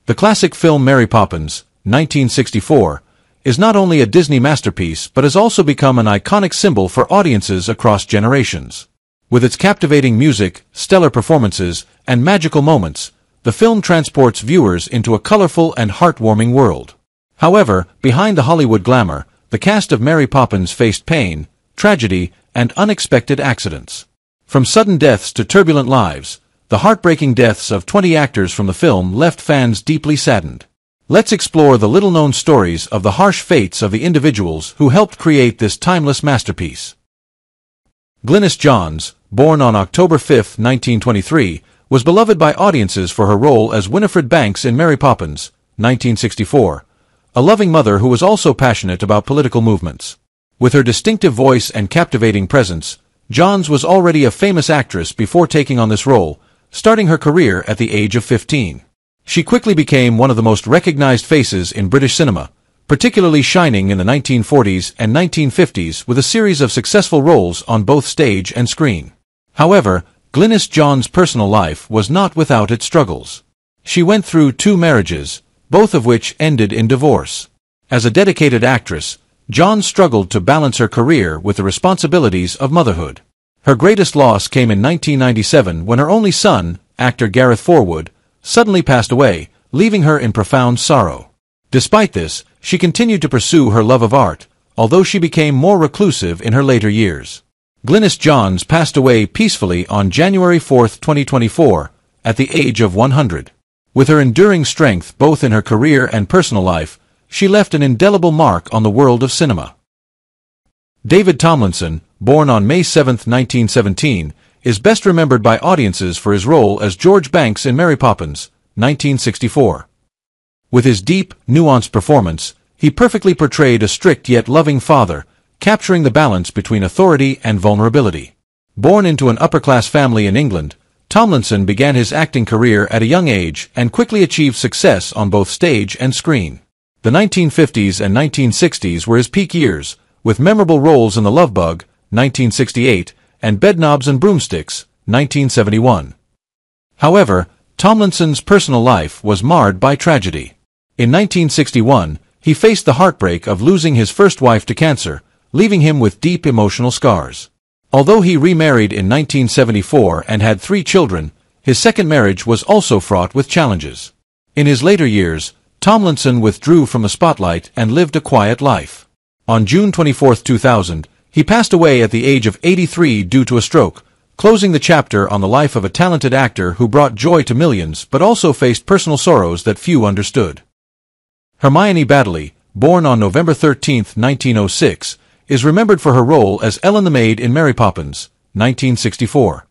The classic film Mary Poppins, 1964, is not only a Disney masterpiece but has also become an iconic symbol for audiences across generations. With its captivating music, stellar performances, and magical moments, the film transports viewers into a colorful and heartwarming world. However, behind the Hollywood glamour, the cast of Mary Poppins faced pain, tragedy, and unexpected accidents. From sudden deaths to turbulent lives, the heartbreaking deaths of 20 actors from the film left fans deeply saddened. Let's explore the little-known stories of the harsh fates of the individuals who helped create this timeless masterpiece. Glynis Johns, born on October 5, 1923, was beloved by audiences for her role as Winifred Banks in Mary Poppins, 1964, a loving mother who was also passionate about political movements. With her distinctive voice and captivating presence, Johns was already a famous actress before taking on this role, starting her career at the age of 15. She quickly became one of the most recognized faces in British cinema, particularly shining in the 1940s and 1950s with a series of successful roles on both stage and screen. However, Glynis Johns' personal life was not without its struggles. She went through 2 marriages, both of which ended in divorce. As a dedicated actress, Johns struggled to balance her career with the responsibilities of motherhood. Her greatest loss came in 1997 when her only son, actor Gareth Forwood, suddenly passed away, leaving her in profound sorrow. Despite this, she continued to pursue her love of art, although she became more reclusive in her later years. Glynis Johns passed away peacefully on January 4, 2024, at the age of 100. With her enduring strength both in her career and personal life, she left an indelible mark on the world of cinema. David Tomlinson, born on May 7, 1917, is best remembered by audiences for his role as George Banks in Mary Poppins, 1964. With his deep, nuanced performance, he perfectly portrayed a strict yet loving father, capturing the balance between authority and vulnerability. Born into an upper-class family in England, Tomlinson began his acting career at a young age and quickly achieved success on both stage and screen. The 1950s and 1960s were his peak years, with memorable roles in The Love Bug, 1968, and Bedknobs and Broomsticks, 1971. However, Tomlinson's personal life was marred by tragedy. In 1961, he faced the heartbreak of losing his first wife to cancer, leaving him with deep emotional scars. Although he remarried in 1974 and had 3 children, his second marriage was also fraught with challenges. In his later years, Tomlinson withdrew from the spotlight and lived a quiet life. On June 24, 2000, he passed away at the age of 83 due to a stroke, closing the chapter on the life of a talented actor who brought joy to millions but also faced personal sorrows that few understood. Hermione Baddeley, born on November 13, 1906, is remembered for her role as Ellen the Maid in Mary Poppins, 1964.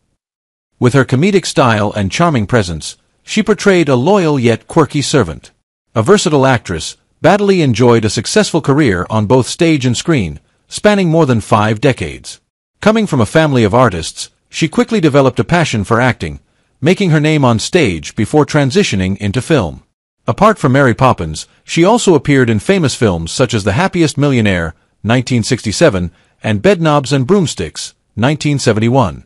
With her comedic style and charming presence, she portrayed a loyal yet quirky servant. A versatile actress, Baddeley enjoyed a successful career on both stage and screen, spanning more than 5 decades. Coming from a family of artists, she quickly developed a passion for acting, making her name on stage before transitioning into film. Apart from Mary Poppins, she also appeared in famous films such as The Happiest Millionaire, 1967, and Bedknobs and Broomsticks, 1971.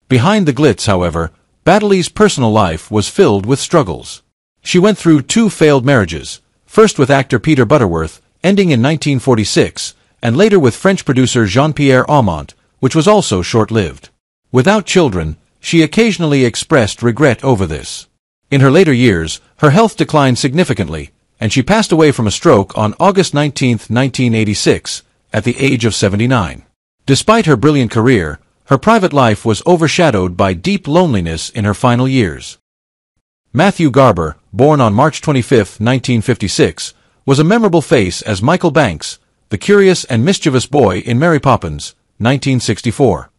Behind the glitz, however, Baddeley's personal life was filled with struggles. She went through 2 failed marriages, first with actor Peter Butterworth, ending in 1946, and later with French producer Jean-Pierre Aumont, which was also short-lived. Without children, she occasionally expressed regret over this. In her later years, her health declined significantly, and she passed away from a stroke on August 19, 1986, at the age of 79. Despite her brilliant career, her private life was overshadowed by deep loneliness in her final years. Matthew Garber, born on March 25, 1956, was a memorable face as Michael Banks, the curious and mischievous boy in Mary Poppins, 1964.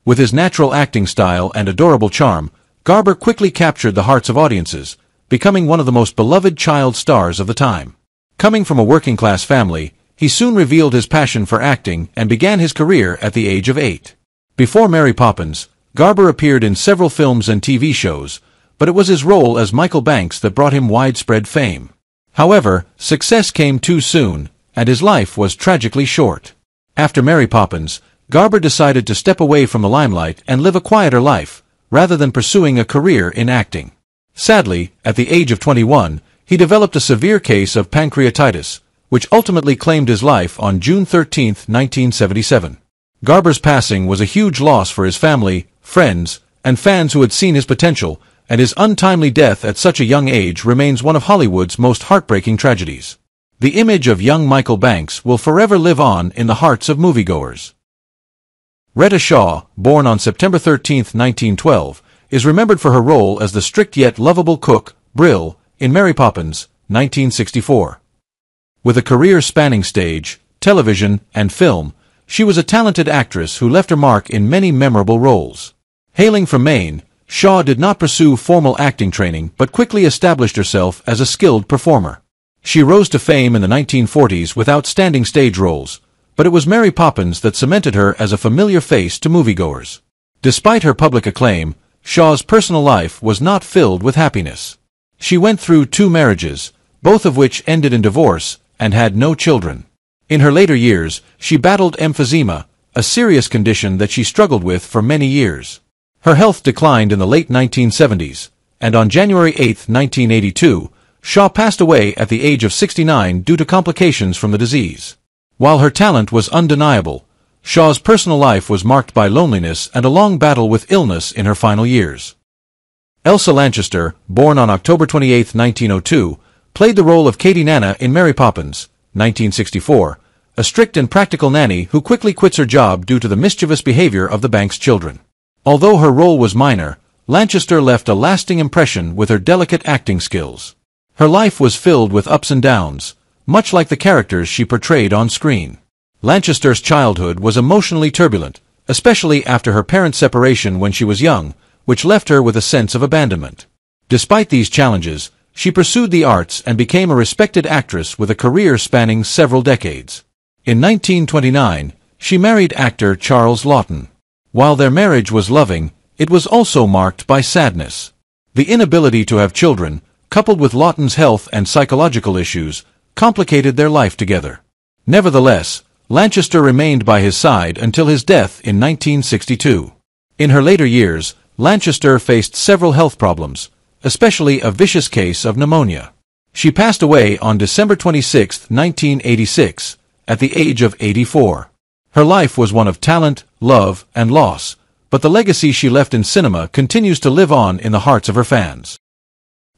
With his natural acting style and adorable charm, Garber quickly captured the hearts of audiences, becoming one of the most beloved child stars of the time. Coming from a working-class family, he soon revealed his passion for acting and began his career at the age of 8. Before Mary Poppins, Garber appeared in several films and TV shows, but it was his role as Michael Banks that brought him widespread fame. However, success came too soon, and his life was tragically short. After Mary Poppins, Garber decided to step away from the limelight and live a quieter life, rather than pursuing a career in acting. Sadly, at the age of 21, he developed a severe case of pancreatitis, which ultimately claimed his life on June 13, 1977. Garber's passing was a huge loss for his family, friends, and fans who had seen his potential, and his untimely death at such a young age remains one of Hollywood's most heartbreaking tragedies. The image of young Michael Banks will forever live on in the hearts of moviegoers. Retta Shaw, born on September 13, 1912, is remembered for her role as the strict yet lovable cook, Brill, in Mary Poppins, 1964. With a career spanning stage, television, and film, she was a talented actress who left her mark in many memorable roles. Hailing from Maine, Shaw did not pursue formal acting training but quickly established herself as a skilled performer. She rose to fame in the 1940s with outstanding stage roles, but it was Mary Poppins that cemented her as a familiar face to moviegoers. Despite her public acclaim, Shaw's personal life was not filled with happiness. She went through 2 marriages, both of which ended in divorce, and had no children. In her later years, she battled emphysema, a serious condition that she struggled with for many years. Her health declined in the late 1970s, and on January 8, 1982, Shaw passed away at the age of 69 due to complications from the disease. While her talent was undeniable, Shaw's personal life was marked by loneliness and a long battle with illness in her final years. Elsa Lanchester, born on October 28, 1902, played the role of Katie Nana in Mary Poppins, 1964, a strict and practical nanny who quickly quits her job due to the mischievous behavior of the Banks children. Although her role was minor, Lanchester left a lasting impression with her delicate acting skills. Her life was filled with ups and downs, much like the characters she portrayed on screen. Lanchester's childhood was emotionally turbulent, especially after her parents' separation when she was young, which left her with a sense of abandonment. Despite these challenges, she pursued the arts and became a respected actress with a career spanning several decades. In 1929, she married actor Charles Laughton. While their marriage was loving, it was also marked by sadness. The inability to have children, coupled with Laughton's health and psychological issues, complicated their life together. Nevertheless, Lanchester remained by his side until his death in 1962. In her later years, Lanchester faced several health problems, especially a vicious case of pneumonia. She passed away on December 26, 1986, at the age of 84. Her life was one of talent, love, and loss, but the legacy she left in cinema continues to live on in the hearts of her fans.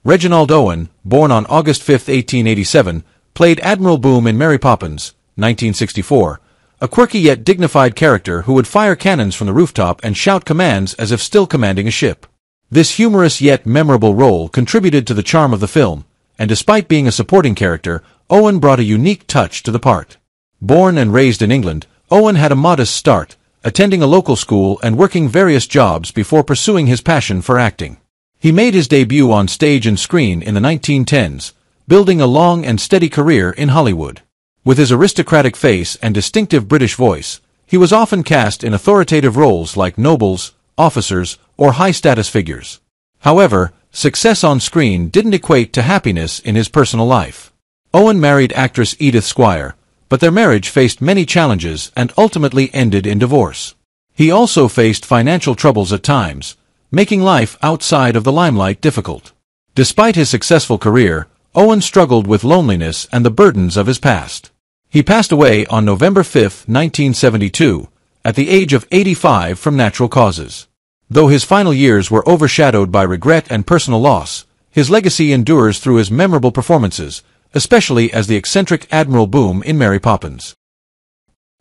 Reginald Owen, born on August 5, 1887, played Admiral Boom in Mary Poppins, 1964, a quirky yet dignified character who would fire cannons from the rooftop and shout commands as if still commanding a ship. This humorous yet memorable role contributed to the charm of the film, and despite being a supporting character, Owen brought a unique touch to the part. Born and raised in England, Owen had a modest start, attending a local school and working various jobs before pursuing his passion for acting. He made his debut on stage and screen in the 1910s, building a long and steady career in Hollywood. With his aristocratic face and distinctive British voice, he was often cast in authoritative roles like nobles, officers, or high-status figures. However, success on screen didn't equate to happiness in his personal life. Owen married actress Edith Squire, but their marriage faced many challenges and ultimately ended in divorce. He also faced financial troubles at times, making life outside of the limelight difficult. Despite his successful career, Owen struggled with loneliness and the burdens of his past. He passed away on November 5, 1972, at the age of 85 from natural causes. Though his final years were overshadowed by regret and personal loss, his legacy endures through his memorable performances, especially as the eccentric Admiral Boom in Mary Poppins.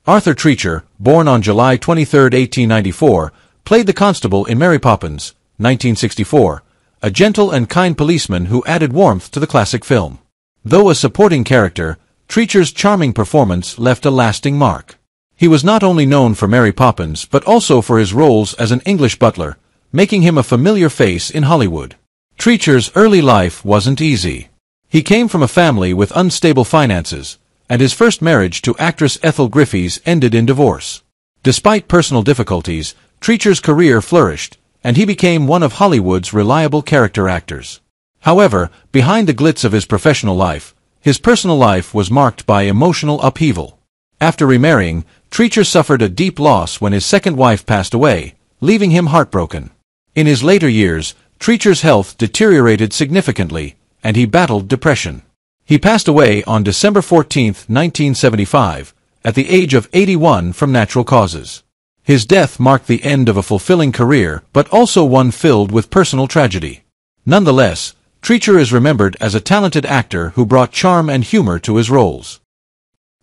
Arthur Treacher, born on July 23, 1894, played the constable in Mary Poppins, 1964, a gentle and kind policeman who added warmth to the classic film. Though a supporting character, Treacher's charming performance left a lasting mark. He was not only known for Mary Poppins but also for his roles as an English butler, making him a familiar face in Hollywood. Treacher's early life wasn't easy. He came from a family with unstable finances, and his first marriage to actress Ethel Griffiths ended in divorce. Despite personal difficulties, Treacher's career flourished, and he became one of Hollywood's reliable character actors. However, behind the glitz of his professional life, his personal life was marked by emotional upheaval. After remarrying, Treacher suffered a deep loss when his second wife passed away, leaving him heartbroken. In his later years, Treacher's health deteriorated significantly, and he battled depression. He passed away on December 14, 1975, at the age of 81 from natural causes. His death marked the end of a fulfilling career, but also one filled with personal tragedy. Nonetheless, Treacher is remembered as a talented actor who brought charm and humor to his roles.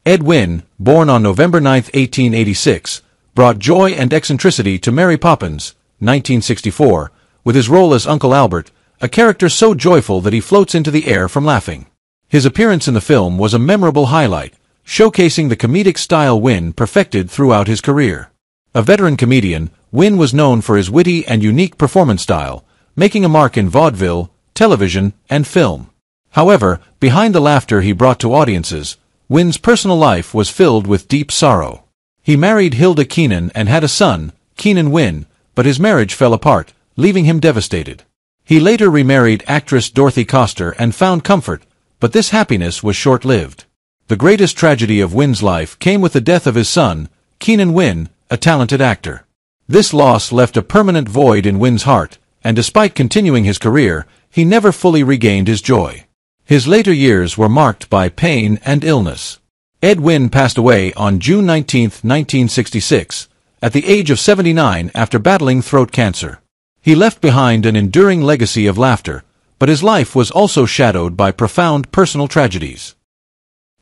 Ed Wynn, born on November 9, 1886, brought joy and eccentricity to Mary Poppins, 1964, with his role as Uncle Albert, a character so joyful that he floats into the air from laughing. His appearance in the film was a memorable highlight, showcasing the comedic style Wynn perfected throughout his career. A veteran comedian, Wynn was known for his witty and unique performance style, making a mark in vaudeville, television, and film. However, behind the laughter he brought to audiences, Wynn's personal life was filled with deep sorrow. He married Hilda Keenan and had a son, Keenan Wynn, but his marriage fell apart, leaving him devastated. He later remarried actress Dorothy Coster and found comfort, but this happiness was short-lived. The greatest tragedy of Wynn's life came with the death of his son, Keenan Wynn, a talented actor. This loss left a permanent void in Wynn's heart, and despite continuing his career, he never fully regained his joy. His later years were marked by pain and illness. Ed Wynn passed away on June 19, 1966, at the age of 79 after battling throat cancer. He left behind an enduring legacy of laughter, but his life was also shadowed by profound personal tragedies.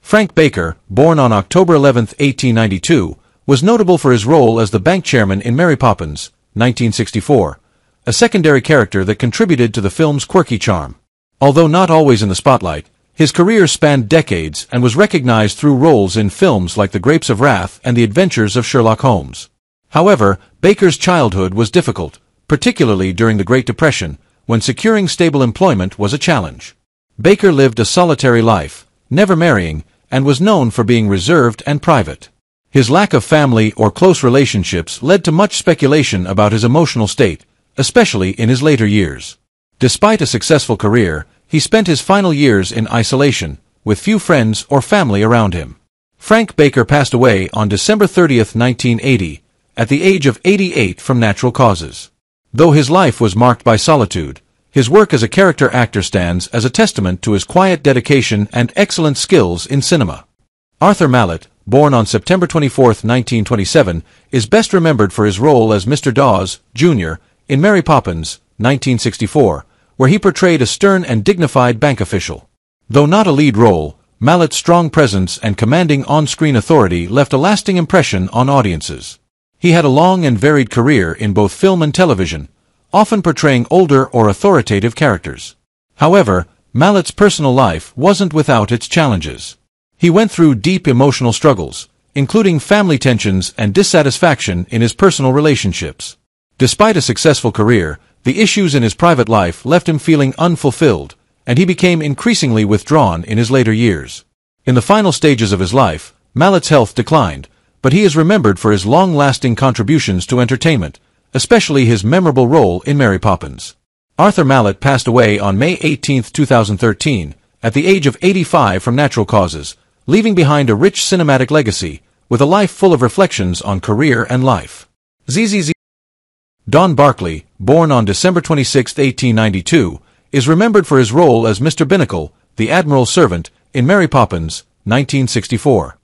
Frank Baker, born on October 11, 1892, was notable for his role as the bank chairman in Mary Poppins, 1964, a secondary character that contributed to the film's quirky charm. Although not always in the spotlight, his career spanned decades and was recognized through roles in films like The Grapes of Wrath and The Adventures of Sherlock Holmes. However, Baker's childhood was difficult, particularly during the Great Depression, when securing stable employment was a challenge. Baker lived a solitary life, never marrying, and was known for being reserved and private. His lack of family or close relationships led to much speculation about his emotional state, especially in his later years. Despite a successful career, he spent his final years in isolation, with few friends or family around him. Frank Baker passed away on December 30, 1980, at the age of 88 from natural causes. Though his life was marked by solitude, his work as a character actor stands as a testament to his quiet dedication and excellent skills in cinema. Arthur Mallet, born on September 24, 1927, is best remembered for his role as Mr. Dawes, Jr., in Mary Poppins, 1964, where he portrayed a stern and dignified bank official. Though not a lead role, Mallet's strong presence and commanding on-screen authority left a lasting impression on audiences. He had a long and varied career in both film and television, often portraying older or authoritative characters. However, Mallet's personal life wasn't without its challenges. He went through deep emotional struggles, including family tensions and dissatisfaction in his personal relationships. Despite a successful career, the issues in his private life left him feeling unfulfilled, and he became increasingly withdrawn in his later years. In the final stages of his life, Mallet's health declined, but he is remembered for his long-lasting contributions to entertainment, especially his memorable role in Mary Poppins. Arthur Mallet passed away on May 18, 2013, at the age of 85 from natural causes, leaving behind a rich cinematic legacy, with a life full of reflections on career and life. ZZZ. Don Barclay, born on December 26, 1892, is remembered for his role as Mr. Binnacle, the Admiral's servant, in Mary Poppins, 1964.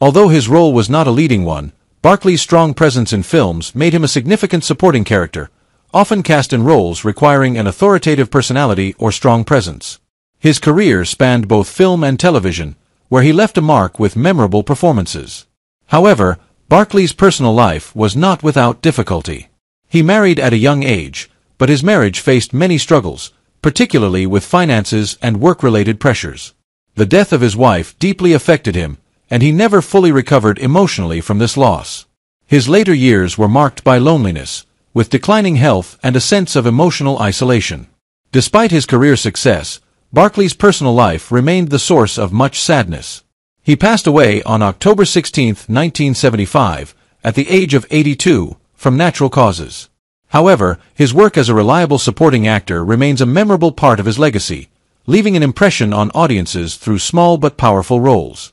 Although his role was not a leading one, Barclay's strong presence in films made him a significant supporting character, often cast in roles requiring an authoritative personality or strong presence. His career spanned both film and television, where he left a mark with memorable performances. However, Barclay's personal life was not without difficulty. He married at a young age, but his marriage faced many struggles, particularly with finances and work-related pressures. The death of his wife deeply affected him, and he never fully recovered emotionally from this loss. His later years were marked by loneliness, with declining health and a sense of emotional isolation. Despite his career success, Barclay's personal life remained the source of much sadness. He passed away on October 16, 1975, at the age of 82, from natural causes. However, his work as a reliable supporting actor remains a memorable part of his legacy, leaving an impression on audiences through small but powerful roles.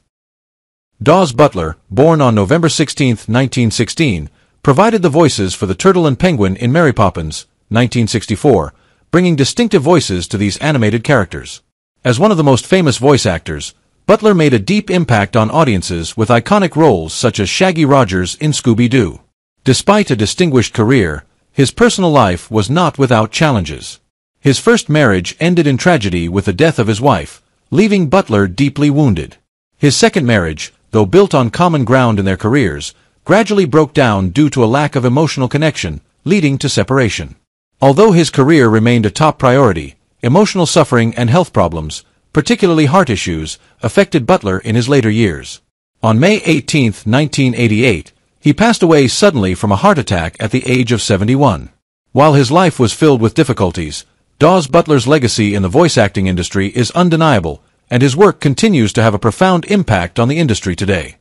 Daws Butler, born on November 16, 1916, provided the voices for the turtle and penguin in Mary Poppins, 1964, bringing distinctive voices to these animated characters. As one of the most famous voice actors, Butler made a deep impact on audiences with iconic roles such as Shaggy Rogers in Scooby-Doo. Despite a distinguished career, his personal life was not without challenges. His first marriage ended in tragedy with the death of his wife, leaving Butler deeply wounded. His second marriage, though built on common ground in their careers, gradually broke down due to a lack of emotional connection, leading to separation. Although his career remained a top priority, emotional suffering and health problems, particularly heart issues, affected Butler in his later years. On May 18, 1988, he passed away suddenly from a heart attack at the age of 71. While his life was filled with difficulties, Daws Butler's legacy in the voice acting industry is undeniable, and his work continues to have a profound impact on the industry today.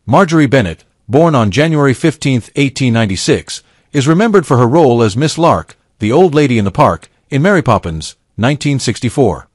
Marjorie Bennett, born on January 15, 1896, is remembered for her role as Miss Lark, the old lady in the park, in Mary Poppins, 1964.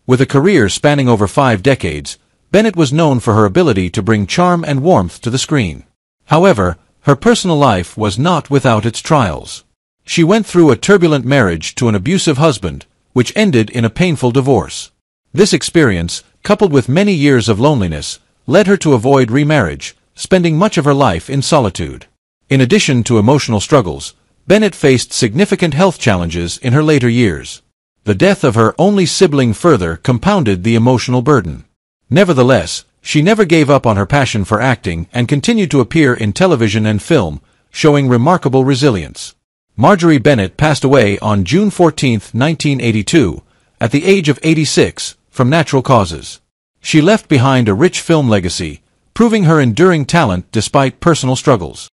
With a career spanning over 5 decades, Bennett was known for her ability to bring charm and warmth to the screen. However, her personal life was not without its trials. She went through a turbulent marriage to an abusive husband, which ended in a painful divorce. This experience, coupled with many years of loneliness, led her to avoid remarriage, spending much of her life in solitude. In addition to emotional struggles, Bennett faced significant health challenges in her later years. The death of her only sibling further compounded the emotional burden. Nevertheless, she never gave up on her passion for acting and continued to appear in television and film, showing remarkable resilience. Marjorie Bennett passed away on June 14, 1982, at the age of 86, from natural causes. She left behind a rich film legacy, proving her enduring talent despite personal struggles.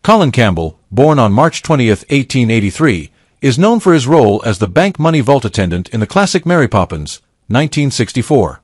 Colin Campbell, born on March 20, 1883, is known for his role as the bank money vault attendant in the classic Mary Poppins, 1964.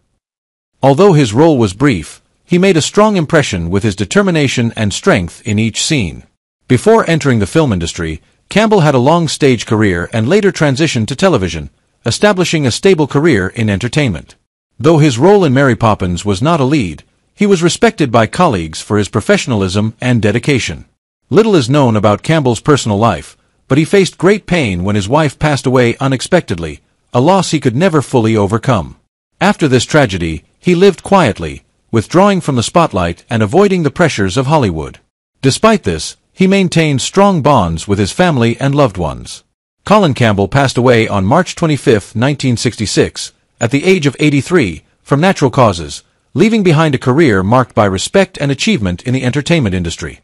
Although his role was brief, he made a strong impression with his determination and strength in each scene. Before entering the film industry, Campbell had a long stage career and later transitioned to television, establishing a stable career in entertainment. Though his role in Mary Poppins was not a lead, he was respected by colleagues for his professionalism and dedication. Little is known about Campbell's personal life, but he faced great pain when his wife passed away unexpectedly, a loss he could never fully overcome. After this tragedy, he lived quietly, withdrawing from the spotlight and avoiding the pressures of Hollywood. Despite this, he maintained strong bonds with his family and loved ones. Colin Campbell passed away on March 25, 1966, at the age of 83, from natural causes, leaving behind a career marked by respect and achievement in the entertainment industry.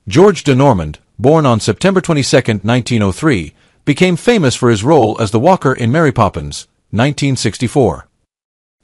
George de Normand, born on September 22, 1903, became famous for his role as the Walker in Mary Poppins, 1964.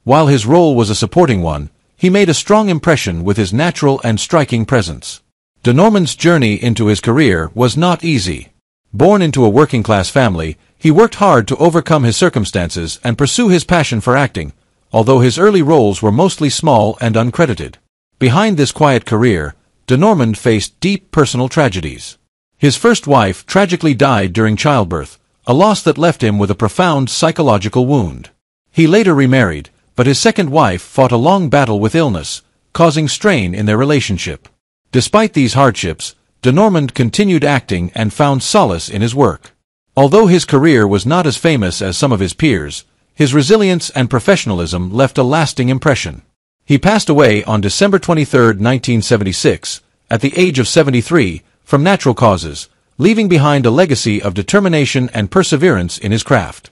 While his role was a supporting one, he made a strong impression with his natural and striking presence. De Normand's journey into his career was not easy. Born into a working-class family, he worked hard to overcome his circumstances and pursue his passion for acting, although his early roles were mostly small and uncredited. Behind this quiet career, de Normand faced deep personal tragedies. His first wife tragically died during childbirth, a loss that left him with a profound psychological wound. He later remarried, but his second wife fought a long battle with illness, causing strain in their relationship. Despite these hardships, de Normand continued acting and found solace in his work. Although his career was not as famous as some of his peers, his resilience and professionalism left a lasting impression. He passed away on December 23, 1976, at the age of 73, from natural causes, leaving behind a legacy of determination and perseverance in his craft.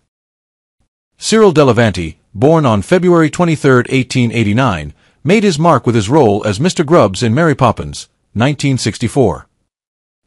Cyril Delavanty, born on February 23, 1889, made his mark with his role as Mr. Grubbs in Mary Poppins, 1964.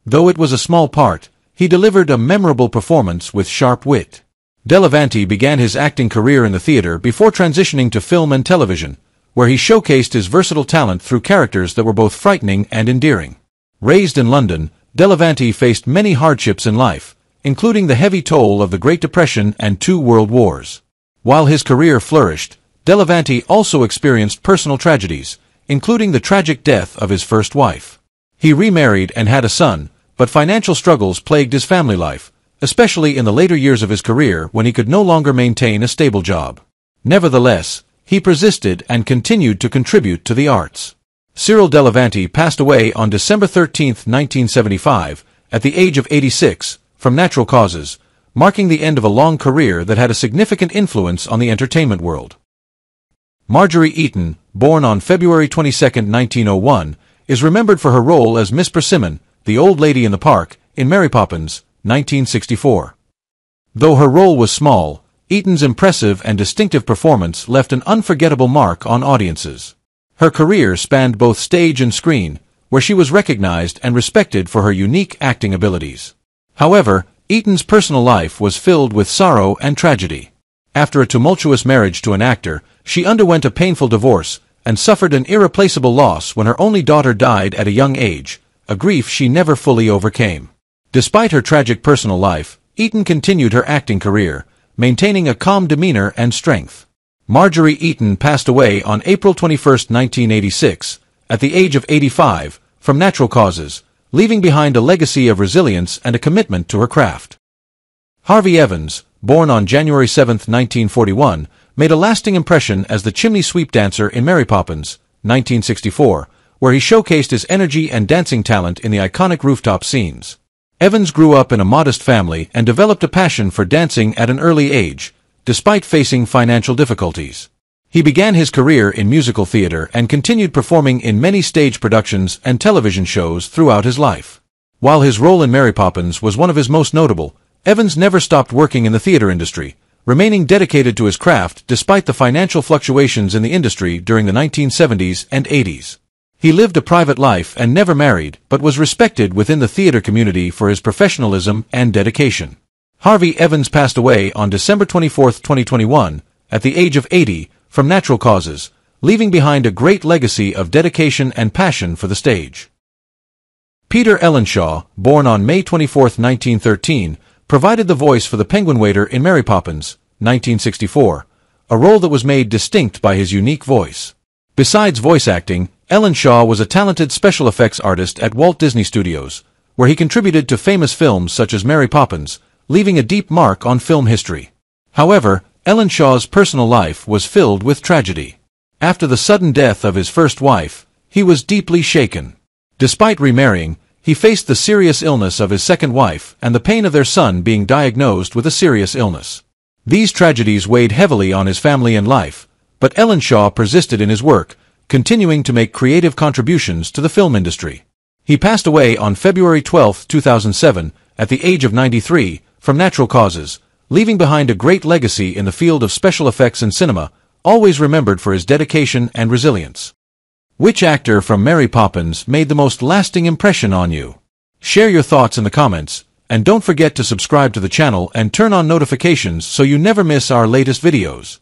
Though it was a small part, he delivered a memorable performance with sharp wit. Delavanty began his acting career in the theater before transitioning to film and television, where he showcased his versatile talent through characters that were both frightening and endearing. Raised in London, Delavanty faced many hardships in life, including the heavy toll of the Great Depression and 2 World Wars. While his career flourished, Delavanty also experienced personal tragedies, including the tragic death of his first wife. He remarried and had a son, but financial struggles plagued his family life, especially in the later years of his career when he could no longer maintain a stable job. Nevertheless, he persisted and continued to contribute to the arts. Cyril Delavanty passed away on December 13, 1975, at the age of 86, from natural causes, marking the end of a long career that had a significant influence on the entertainment world. Marjorie Eaton, born on February 22, 1901, is remembered for her role as Miss Persimmon, the old lady in the park, in Mary Poppins, 1964. Though her role was small, Eaton's impressive and distinctive performance left an unforgettable mark on audiences. Her career spanned both stage and screen, where she was recognized and respected for her unique acting abilities. However, Eaton's personal life was filled with sorrow and tragedy. After a tumultuous marriage to an actor, she underwent a painful divorce and suffered an irreplaceable loss when her only daughter died at a young age, a grief she never fully overcame. Despite her tragic personal life, Eaton continued her acting career, maintaining a calm demeanor and strength. Marjorie Eaton passed away on April 21, 1986, at the age of 85, from natural causes, leaving behind a legacy of resilience and a commitment to her craft. Harvey Evans, born on January 7, 1941, made a lasting impression as the chimney sweep dancer in Mary Poppins, 1964, where he showcased his energy and dancing talent in the iconic rooftop scenes. Evans grew up in a modest family and developed a passion for dancing at an early age, despite facing financial difficulties. He began his career in musical theater and continued performing in many stage productions and television shows throughout his life. While his role in Mary Poppins was one of his most notable, Evans never stopped working in the theater industry, remaining dedicated to his craft despite the financial fluctuations in the industry during the 1970s and 80s. He lived a private life and never married, but was respected within the theater community for his professionalism and dedication. Harvey Evans passed away on December 24, 2021, at the age of 80, from natural causes, leaving behind a great legacy of dedication and passion for the stage. Peter Ellenshaw, born on May 24, 1913, provided the voice for the penguin waiter in Mary Poppins, 1964, a role that was made distinct by his unique voice. Besides voice acting, Ellenshaw was a talented special effects artist at Walt Disney Studios, where he contributed to famous films such as Mary Poppins, leaving a deep mark on film history. However, Ellenshaw's personal life was filled with tragedy. After the sudden death of his first wife, he was deeply shaken. Despite remarrying, he faced the serious illness of his second wife and the pain of their son being diagnosed with a serious illness. These tragedies weighed heavily on his family and life, but Ellenshaw persisted in his work, continuing to make creative contributions to the film industry. He passed away on February 12, 2007, at the age of 93, from natural causes, leaving behind a great legacy in the field of special effects and cinema, always remembered for his dedication and resilience. Which actor from Mary Poppins made the most lasting impression on you? Share your thoughts in the comments, and don't forget to subscribe to the channel and turn on notifications so you never miss our latest videos.